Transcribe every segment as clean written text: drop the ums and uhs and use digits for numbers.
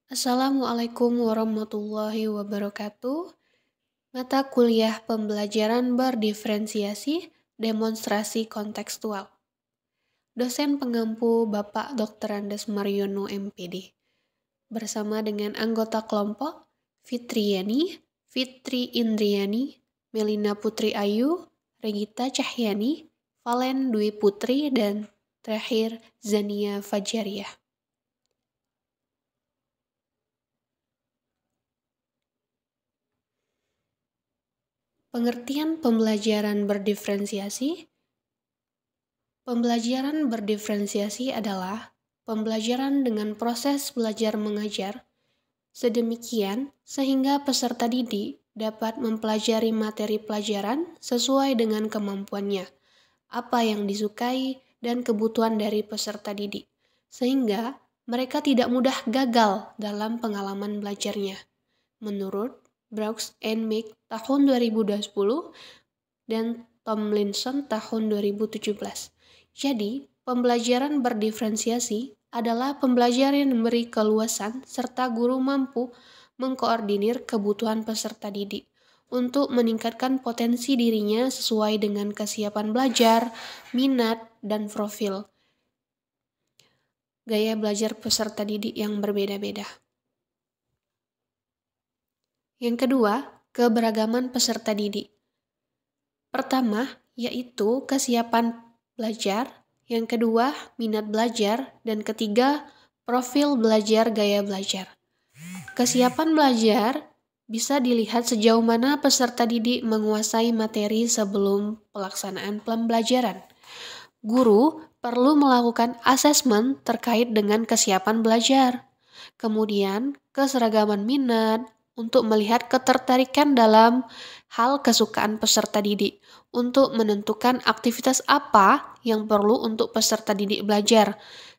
Assalamualaikum warahmatullahi wabarakatuh. Mata kuliah pembelajaran berdiferensiasi, demonstrasi kontekstual. Dosen pengampu Bapak Dr. Andes Mariono MPD. Bersama dengan anggota kelompok Fitriani, Fitri Indriani, Melina Putri Ayu, Regita Cahyani, Valen Dwi Putri, dan terakhir Zania Fajariah. Pengertian pembelajaran berdiferensiasi. Pembelajaran berdiferensiasi adalah pembelajaran dengan proses belajar mengajar sedemikian sehingga peserta didik dapat mempelajari materi pelajaran sesuai dengan kemampuannya, apa yang disukai dan kebutuhan dari peserta didik, sehingga mereka tidak mudah gagal dalam pengalaman belajarnya. Menurut Brooks and Meek tahun 2020 dan Tomlinson tahun 2017. Jadi, pembelajaran berdiferensiasi adalah pembelajaran yang memberi keluasan serta guru mampu mengkoordinir kebutuhan peserta didik untuk meningkatkan potensi dirinya sesuai dengan kesiapan belajar, minat, dan profil gaya belajar peserta didik yang berbeda-beda. Yang kedua, keberagaman peserta didik. Pertama, yaitu kesiapan belajar. Yang kedua, minat belajar. Dan ketiga, profil belajar gaya belajar. Kesiapan belajar bisa dilihat sejauh mana peserta didik menguasai materi sebelum pelaksanaan pembelajaran. Guru perlu melakukan asesmen terkait dengan kesiapan belajar. Kemudian, keseragaman minat, untuk melihat ketertarikan dalam hal kesukaan peserta didik, untuk menentukan aktivitas apa yang perlu untuk peserta didik belajar.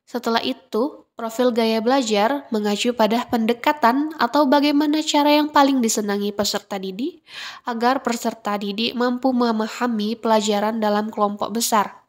Setelah itu, profil gaya belajar mengacu pada pendekatan atau bagaimana cara yang paling disenangi peserta didik agar peserta didik mampu memahami pelajaran dalam kelompok besar.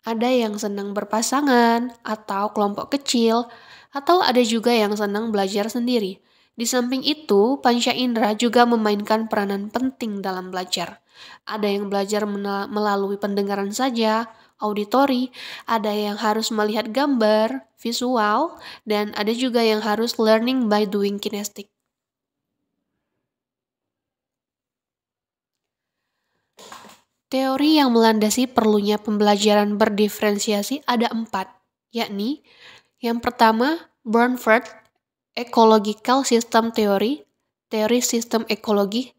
Ada yang senang berpasangan atau kelompok kecil, atau ada juga yang senang belajar sendiri. Di samping itu, panca indera juga memainkan peranan penting dalam belajar. Ada yang belajar melalui pendengaran saja, auditori, ada yang harus melihat gambar, visual, dan ada juga yang harus learning by doing kinesthetic. Teori yang melandasi perlunya pembelajaran berdiferensiasi ada 4, yakni yang pertama, Burnford Ecological System Theory, teori sistem ekologi.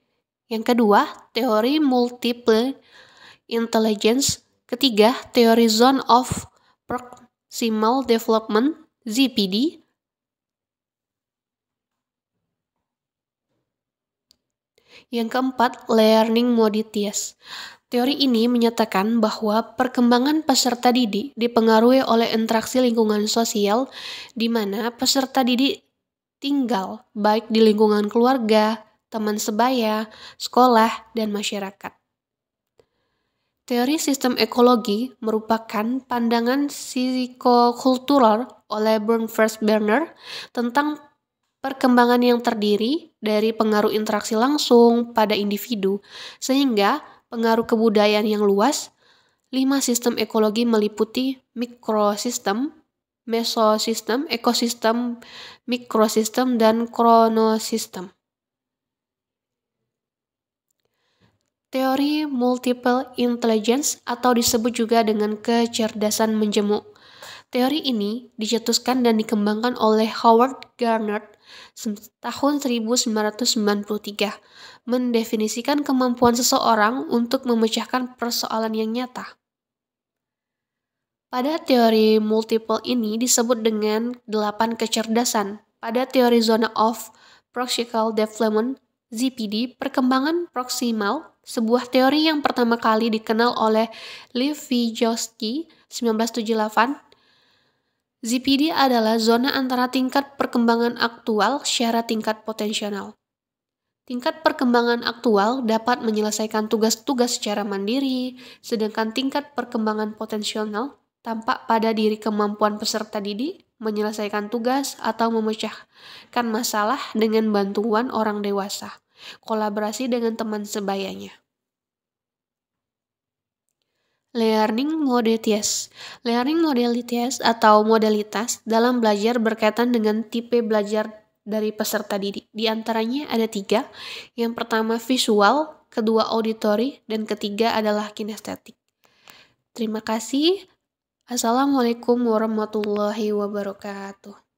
Yang kedua, teori multiple intelligence. Ketiga, teori zone of proximal development, ZPD. Yang keempat, learning modalities. Teori ini menyatakan bahwa perkembangan peserta didik dipengaruhi oleh interaksi lingkungan sosial di mana peserta didik tinggal, baik di lingkungan keluarga, teman sebaya, sekolah, dan masyarakat. Teori sistem ekologi merupakan pandangan psikokultural oleh Bernard Berner tentang perkembangan yang terdiri dari pengaruh interaksi langsung pada individu, sehingga pengaruh kebudayaan yang luas. 5 sistem ekologi meliputi mikrosistem, mesosistem, ekosistem, mikrosistem, dan kronosistem. Teori multiple intelligence atau disebut juga dengan kecerdasan menjemuk. Teori ini dicetuskan dan dikembangkan oleh Howard Gardner tahun 1993, mendefinisikan kemampuan seseorang untuk memecahkan persoalan yang nyata. Pada teori multiple ini disebut dengan 8 kecerdasan. Pada teori zona of proximal development, ZPD, perkembangan proksimal, sebuah teori yang pertama kali dikenal oleh Lev Vygotsky 1978. ZPD adalah zona antara tingkat perkembangan aktual secara tingkat potensial. Tingkat perkembangan aktual dapat menyelesaikan tugas-tugas secara mandiri, sedangkan tingkat perkembangan potensial tampak pada diri kemampuan peserta didik menyelesaikan tugas, atau memecahkan masalah dengan bantuan orang dewasa. Kolaborasi dengan teman sebayanya. Learning modalities. Learning modalities atau modalitas dalam belajar berkaitan dengan tipe belajar dari peserta didik. Di antaranya ada 3. Yang pertama visual, kedua auditory, dan ketiga adalah kinestetik. Terima kasih. Assalamualaikum warahmatullahi wabarakatuh.